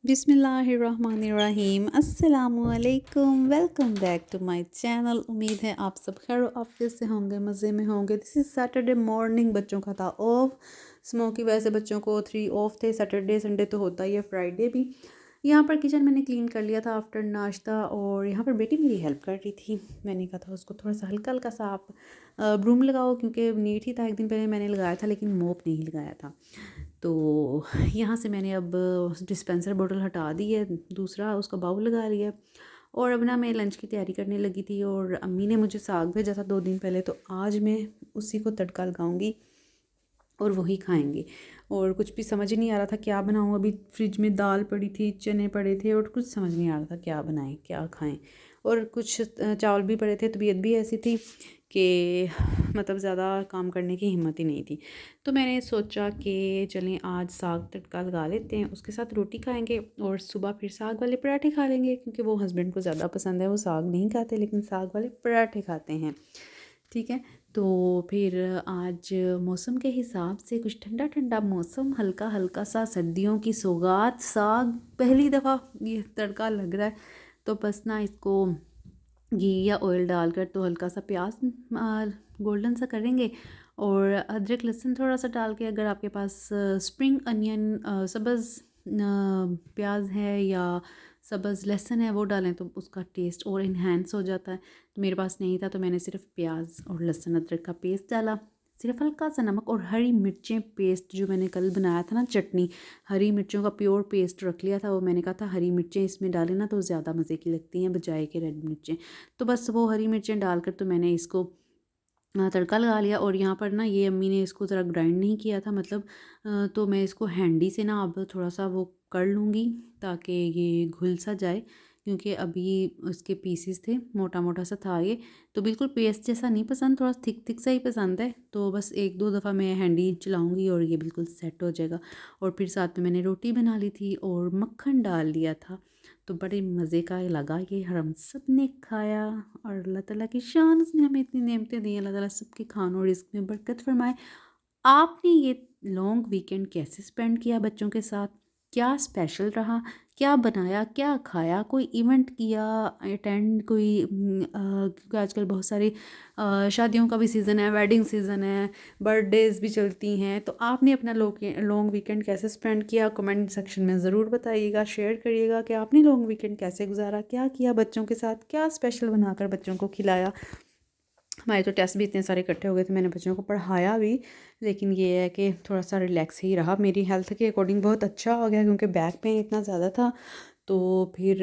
बिस्मिल्लाहिर्रहमानिर्रहीम अस्सलामुअलैकुम। Welcome back to my channel. उम्मीद है आप सब खैर आफियत से होंगे, मज़े में होंगे। This is Saturday morning. बच्चों का था ऑफ, स्मोक की वजह से बच्चों को 3 ऑफ थे। सैटरडे संडे तो होता ही है, फ्राइडे भी। यहाँ पर किचन मैंने क्लीन कर लिया था आफ्टर नाश्ता, और यहाँ पर बेटी मेरी हेल्प कर रही थी। मैंने कहा था उसको थोड़ा सा हल्का हल्का सा आप ब्रूम लगाओ, क्योंकि नीट ही था। एक दिन पहले मैंने लगाया था लेकिन मोप नहीं लगाया था। तो यहाँ से मैंने अब डिस्पेंसर बोतल हटा दी है, दूसरा उसका बाउल लगा लिया। और अब ना मैं लंच की तैयारी करने लगी थी, और अम्मी ने मुझे साग भेजा था 2 दिन पहले, तो आज मैं उसी को तड़का लगाऊंगी और वही खाएंगे। और कुछ भी समझ ही नहीं आ रहा था क्या बनाऊँ। अभी फ्रिज में दाल पड़ी थी, चने पड़े थे, और कुछ समझ नहीं आ रहा था क्या बनाएं क्या खाएं। और कुछ चावल भी पड़े थे। तबीयत भी ऐसी थी कि मतलब ज़्यादा काम करने की हिम्मत ही नहीं थी। तो मैंने सोचा कि चलें आज साग तड़का लगा लेते हैं, उसके साथ रोटी खाएंगे और सुबह फिर साग वाले पराठे खा लेंगे, क्योंकि वो हस्बैंड को ज़्यादा पसंद है। वो साग नहीं खाते लेकिन साग वाले पराठे खाते हैं। ठीक है। तो फिर आज मौसम के हिसाब से कुछ ठंडा ठंडा मौसम, हल्का हल्का सा सर्दियों की सौगात, साग पहली दफ़ा ये तड़का लग रहा है। तो बस ना इसको घी या ऑयल डालकर तो हल्का सा प्याज गोल्डन सा करेंगे, और अदरक लहसुन थोड़ा सा डाल के, अगर आपके पास स्प्रिंग अनियन सब्ज़ प्याज है या सब्ज़ लहसुन है वो डालें तो उसका टेस्ट और इन्हेंस हो जाता है। तो मेरे पास नहीं था, तो मैंने सिर्फ प्याज और लहसुन अदरक का पेस्ट डाला, सिर्फ हल्का सा नमक और हरी मिर्चें पेस्ट जो मैंने कल बनाया था ना चटनी, हरी मिर्चों का प्योर पेस्ट रख लिया था। वो मैंने कहा था हरी मिर्चें इसमें डालें ना तो ज़्यादा मज़े की लगती हैं बजाय के रेड मिर्चें। तो बस वो हरी मिर्चें डालकर तो मैंने इसको तड़का लगा लिया। और यहाँ पर ना ये अम्मी ने इसको ज़रा ग्राइंड नहीं किया था, मतलब तो मैं इसको हैंडी से ना अब थोड़ा सा वो कर लूँगी ताकि ये घुल सा जाए, क्योंकि अभी उसके पीसेस थे, मोटा मोटा सा था ये। तो बिल्कुल पेस्ट जैसा नहीं पसंद, थोड़ा थिक थिक सा ही पसंद है। तो बस 1-2 दफ़ा मैं हैंडी चलाऊँगी और ये बिल्कुल सेट हो जाएगा। और फिर साथ में मैंने रोटी बना ली थी और मक्खन डाल लिया था। तो बड़े मज़े का लगा ये, हम सब ने खाया। और अल्लाह ताला की शान, उसने हमें इतनी नेमतें दी। अल्लाह ताला सबके खानों और रिस्क में बरकत फरमाए। आपने ये लॉन्ग वीकेंड कैसे स्पेंड किया बच्चों के साथ? क्या स्पेशल रहा? क्या बनाया, क्या खाया? कोई इवेंट किया अटेंड, कोई क्योंकि आजकल बहुत सारी शादियों का भी सीज़न है, वेडिंग सीज़न है, बर्थडेज़ भी चलती हैं। तो आपने अपना लॉन्ग वीकेंड कैसे स्पेंड किया? कमेंट सेक्शन में ज़रूर बताइएगा, शेयर करिएगा कि आपने लॉन्ग वीकेंड कैसे गुजारा, क्या किया बच्चों के साथ, क्या स्पेशल बनाकर बच्चों को खिलाया। हमारे तो टेस्ट भी इतने सारे इकट्ठे हो गए थे, मैंने बच्चों को पढ़ाया भी, लेकिन ये है कि थोड़ा सा रिलैक्स ही रहा। मेरी हेल्थ के अकॉर्डिंग बहुत अच्छा हो गया, क्योंकि बैक पेन इतना ज़्यादा था। तो फिर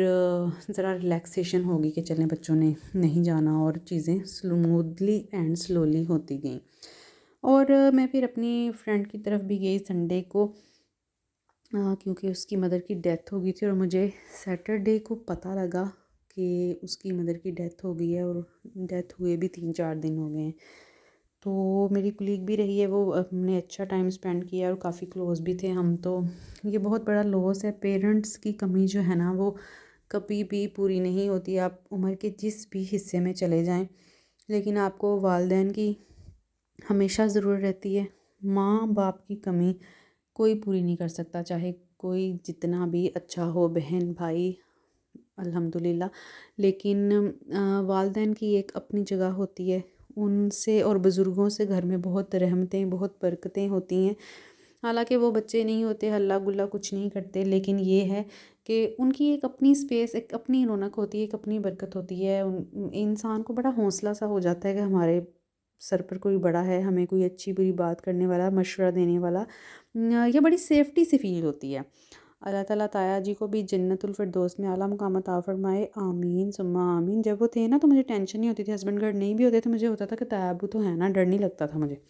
ज़रा रिलैक्सेशन होगी कि चलें बच्चों ने नहीं जाना, और चीज़ें स्मूथली एंड स्लोली होती गई। और मैं फिर अपनी फ्रेंड की तरफ भी गई संडे को, क्योंकि उसकी मदर की डेथ हो गई थी, और मुझे सैटरडे को पता लगा कि उसकी मदर की डेथ हो गई है, और डेथ हुए भी 3-4 दिन हो गए हैं। तो मेरी कुलीग भी रही है, वो हमने अच्छा टाइम स्पेंड किया और काफ़ी क्लोज़ भी थे हम। तो ये बहुत बड़ा लॉस है। पेरेंट्स की कमी जो है ना वो कभी भी पूरी नहीं होती, आप उम्र के जिस भी हिस्से में चले जाएं, लेकिन आपको वालिदैन की हमेशा ज़रूरत रहती है। माँ बाप की कमी कोई पूरी नहीं कर सकता, चाहे कोई जितना भी अच्छा हो, बहन भाई, अल्हम्दुलिल्लाह। लेकिन वालिदैन की एक अपनी जगह होती है, उनसे और बुज़ुर्गों से घर में बहुत रहमतें, बहुत बरकतें होती हैं। हालांकि वो बच्चे नहीं होते, हल्ला गुल्ला कुछ नहीं करते, लेकिन ये है कि उनकी एक अपनी स्पेस, एक अपनी रौनक होती है, एक अपनी बरकत होती है। इंसान को बड़ा हौसला सा हो जाता है कि हमारे सर पर कोई बड़ा है, हमें कोई अच्छी बुरी बात करने वाला, मशवरा देने वाला। ये बड़ी सेफ्टी सी फील होती है। अल्लाह ताला ताया जी को भी जन्नतुल फिरदौस में आला मुकाम अता फरमाए, आमीन सुम्मा आमीन। जब वो थे ना तो मुझे टेंशन नहीं होती थी, हस्बैंड घर नहीं भी होते तो मुझे होता था कि ताया अबू तो है ना, डर नहीं लगता था मुझे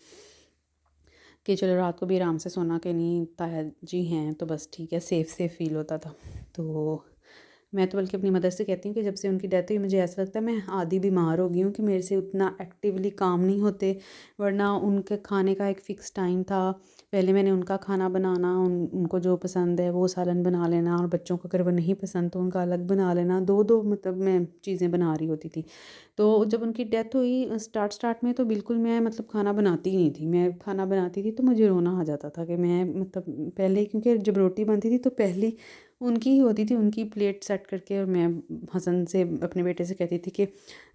कि चलो रात को भी आराम से सोना, कि नहीं ताया जी हैं तो बस ठीक है, सेफ़ सेफ़ फील होता था। तो मैं तो बल्कि अपनी मदर से कहती हूँ कि जब से उनकी डेथ हुई मुझे ऐसा लगता है मैं आधी बीमार हो गई हूँ, कि मेरे से उतना एक्टिवली काम नहीं होते। वरना उनके खाने का एक फ़िक्स टाइम था। पहले मैंने उनका खाना बनाना, उनको जो पसंद है वो सालन बना लेना, और बच्चों को अगर वो नहीं पसंद तो उनका अलग बना लेना। 2-2 मतलब मैं चीज़ें बना रही होती थी। तो जब उनकी डेथ हुई स्टार्ट में तो बिल्कुल मैं मतलब खाना बनाती ही नहीं थी। मैं खाना बनाती थी तो मुझे रोना आ जाता था कि मैं मतलब पहले, क्योंकि जब रोटी बनती थी तो पहली उनकी ही होती थी, उनकी प्लेट सेट करके, और मैं हसन से अपने बेटे से कहती थी कि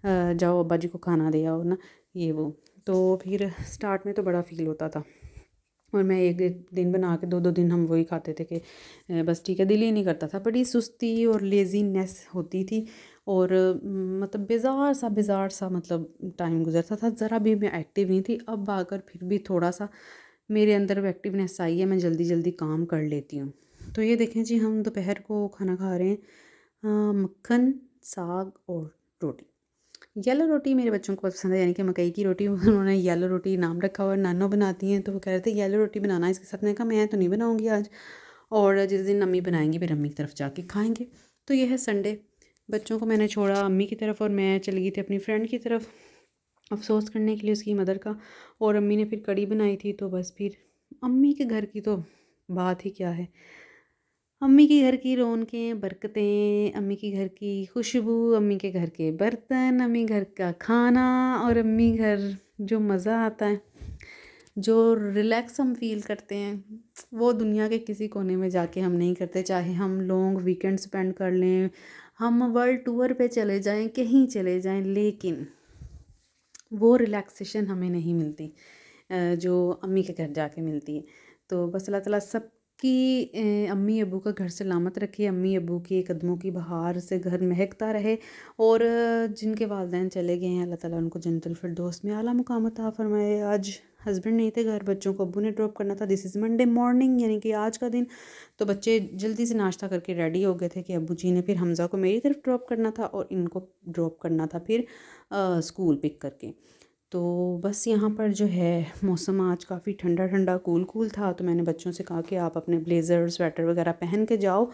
जाओ अब्बा जी को खाना दे आओ ना, ये वो। तो फिर स्टार्ट में तो बड़ा फ़ील होता था, और मैं एक एक दिन बना के 2-2 दिन हम वही खाते थे कि बस ठीक है, दिल ही नहीं करता था, बड़ी सुस्ती और लेज़ीनेस होती थी, और मतलब बेज़ार सा मतलब टाइम गुज़रता था, ज़रा भी मैं एक्टिव नहीं थी। अब आकर फिर भी थोड़ा-सा मेरे अंदर वो एक्टिवनेस आई है, मैं जल्दी-जल्दी काम कर लेती हूँ। तो ये देखें जी, हम दोपहर को खाना खा रहे हैं मक्खन, साग और रोटी। येलो रोटी मेरे बच्चों को पसंद है, यानी कि मकई की रोटी। उन्होंने येलो रोटी नाम रखा हुआ है, नानो बनाती हैं, तो वो कह रहे थे येलो रोटी बनाना इसके साथ। मैंने कहा मैं तो नहीं बनाऊँगी आज, और जिस दिन अम्मी बनाएंगी फिर अम्मी की तरफ जाके खाएंगे। तो ये है संडे, बच्चों को मैंने छोड़ा अम्मी की तरफ, और मैं चली गई थी अपनी फ्रेंड की तरफ अफ़सोस करने के लिए उसकी मदर का। और अम्मी ने फिर कड़ी बनाई थी, तो बस फिर अम्मी के घर की तो बात ही क्या है। अम्मी के घर की रौनकें, बरकतें, अम्मी के घर की खुशबू, अम्मी के घर के बर्तन, अम्मी घर का खाना, और अम्मी घर जो मज़ा आता है, जो रिलैक्स हम फ़ील करते हैं, वो दुनिया के किसी कोने में जाके हम नहीं करते। चाहे हम लॉन्ग वीकेंड स्पेंड कर लें, हम वर्ल्ड टूर पे चले जाएं, कहीं चले जाएं, लेकिन वो रिलैक्सेशन हमें नहीं मिलती जो अम्मी के घर जाके मिलती है। तो बस अल्लाह ताला सबकी अम्मी अब्बू का घर सलामत रखे, अम्मी अब्बू के कदमों की बहार से घर महकता रहे, और जिनके वालिदैन चले गए हैं अल्लाह ताला उनको जन्नतुल फिरदौस में आला मुकाम अता फ़रमाए। आज हस्बैंड नहीं थे घर, बच्चों को अब्बू ने ड्रॉप करना था। दिस इज़ मंडे मॉर्निंग, यानी कि आज का दिन। तो बच्चे जल्दी से नाश्ता करके रेडी हो गए थे कि अब्बू जी ने फिर हमज़ा को मेरी तरफ ड्रॉप करना था, और इनको ड्रॉप करना था फिर स्कूल पिक करके। तो बस यहाँ पर जो है मौसम आज काफ़ी ठंडा ठंडा कूल कूल था, तो मैंने बच्चों से कहा कि आप अपने ब्लेज़र स्वेटर वगैरह पहन के जाओ,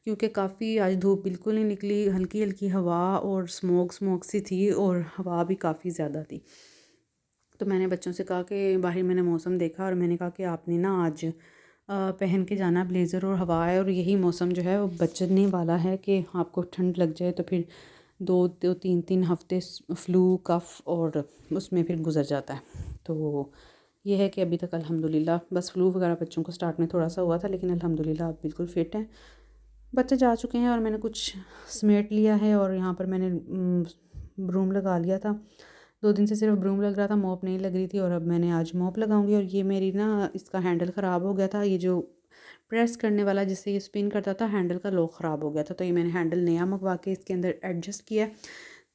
क्योंकि काफ़ी आज धूप बिल्कुल नहीं निकली, हल्की हल्की हवा और स्मोक सी थी, और हवा भी काफ़ी ज़्यादा थी। तो मैंने बच्चों से कहा कि बाहर मैंने मौसम देखा, और मैंने कहा कि आपने ना आज पहन के जाना ब्लेज़र, और हवा है, और यही मौसम जो है वो बचने वाला है कि आपको ठंड लग जाए, तो फिर 2-3 हफ्ते फ्लू कफ़ और उसमें फिर गुजर जाता है। तो ये है कि अभी तक अल्हम्दुलिल्लाह बस फ्लू वगैरह बच्चों को स्टार्ट में थोड़ा सा हुआ था, लेकिन अल्हम्दुलिल्लाह अब बिल्कुल फ़िट हैं, बच्चे जा चुके हैं, और मैंने कुछ समेट लिया है, और यहाँ पर मैंने ब्रूम लगा लिया था। 2 दिन से सिर्फ ब्रूम लग रहा था, मॉप नहीं लग रही थी, और अब मैंने आज मॉप लगाऊंगी। और ये मेरी ना इसका हैंडल ख़राब हो गया था, ये जो प्रेस करने वाला जिससे ये स्पिन करता था, हैंडल का लॉक ख़राब हो गया था, तो ये मैंने हैंडल नया मंगवा के इसके अंदर एडजस्ट किया।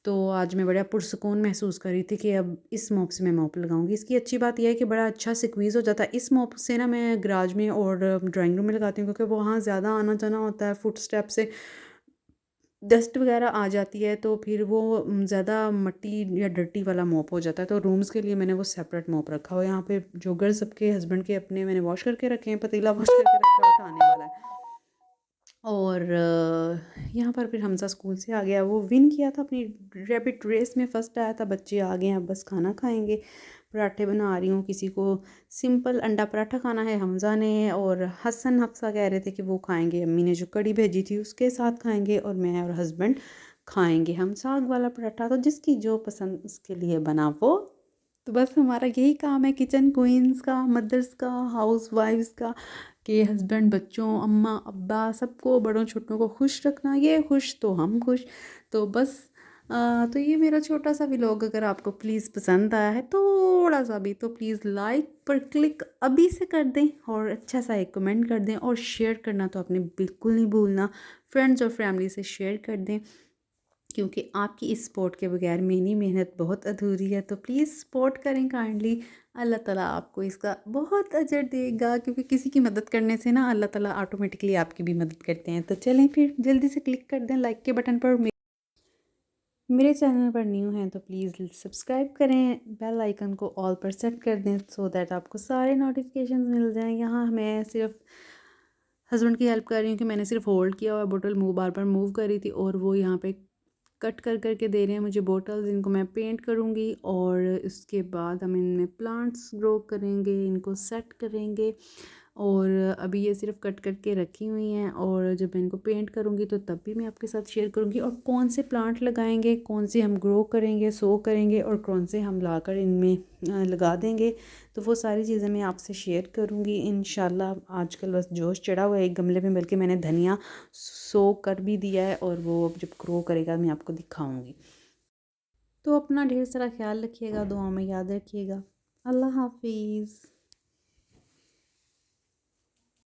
तो आज मैं बड़ा पुरसकून महसूस कर रही थी कि अब इस मॉप से मैं मॉप लगाऊंगी। इसकी अच्छी बात यह है कि बड़ा अच्छा स्क्वीज़ हो जाता है। इस मॉप से ना मैं गराज में और ड्राइंग रूम में लगाती हूँ, क्योंकि वहाँ ज़्यादा आना जाना होता है, फुट स्टेप से डस्ट वगैरह आ जाती है, तो फिर वो ज़्यादा मट्टी या डर्टी वाला मॉप हो जाता है। तो रूम्स के लिए मैंने वो सेपरेट मॉप रखा हुआ है। यहाँ पे जोगर सबके हस्बैंड के अपने मैंने वॉश करके रखे हैं, पतीला वॉश करके रखा है, उठाने वाला है। और यहाँ पर फिर हमज़ा स्कूल से आ गया, वो विन किया था अपनी रैपिड रेस में, फ़र्स्ट आया था। बच्चे आ गए हैं, बस खाना खाएंगे। पराठे बना रही हूँ, किसी को सिंपल अंडा पराठा खाना है हमज़ा ने, और हसन हफ्सा कह रहे थे कि वो खाएंगे, अम्मी ने जो कड़ी भेजी थी उसके साथ खाएंगे, और मैं और हस्बैंड खाएंगे हम साग वाला पराठा। तो जिसकी जो पसंद उसके लिए बना वो। तो बस हमारा यही काम है किचन क्वींस का, मदर्स का, हाउस वाइफ्स का, कि हस्बैंड, बच्चों, अम्मा अब्बा सबको, बड़ों छोटों को खुश रखना। ये खुश तो हम खुश। तो बस तो ये मेरा छोटा सा व्लॉग अगर आपको प्लीज़ पसंद आया है थोड़ा सा भी, तो प्लीज़ लाइक पर क्लिक अभी से कर दें, और अच्छा सा एक कमेंट कर दें, और शेयर करना तो आपने बिल्कुल नहीं भूलना। फ्रेंड्स और फैमिली से शेयर कर दें, क्योंकि आपकी इस सपोर्ट के बगैर मेरी मेहनत बहुत अधूरी है। तो प्लीज़ सपोर्ट करें काइंडली। अल्लाह ताला आपको इसका बहुत अजर देगा, क्योंकि किसी की मदद करने से ना अल्लाह ताला ऑटोमेटिकली आपकी भी मदद करते हैं। तो चलें फिर जल्दी से क्लिक कर दें लाइक के बटन पर। मेरे चैनल पर न्यू हैं तो प्लीज़ सब्सक्राइब करें, बेल आइकन को ऑल पर सेट कर दें, सो दैट आपको सारे नोटिफिकेशंस मिल जाएं। यहाँ मैं सिर्फ हस्बैंड की हेल्प कर रही हूँ कि मैंने सिर्फ होल्ड किया हुआ बोतल बार बार मूव कर रही थी, और वो यहाँ पे कट कर करके दे रहे हैं मुझे बोटल्स। इनको मैं पेंट करूँगी, और इसके बाद हम इनमें प्लांट्स ग्रो करेंगे, इनको सेट करेंगे। और अभी ये सिर्फ कट करके रखी हुई हैं, और जब मैं इनको पेंट करूँगी तो तब भी मैं आपके साथ शेयर करूँगी। और कौन से प्लांट लगाएंगे, कौन से हम ग्रो करेंगे, सो करेंगे, और कौन से हम लाकर इनमें लगा देंगे, तो वो सारी चीज़ें मैं आपसे शेयर करूँगी इंशाल्लाह। आजकल बस जोश चढ़ा हुआ है एक गमले में, बल्कि मैंने धनिया सो कर भी दिया है, और वो अब जब ग्रो करेगा मैं आपको दिखाऊँगी। तो अपना ढेर सारा ख्याल रखिएगा, दुआ में याद रखिएगा। अल्लाह हाफिज़।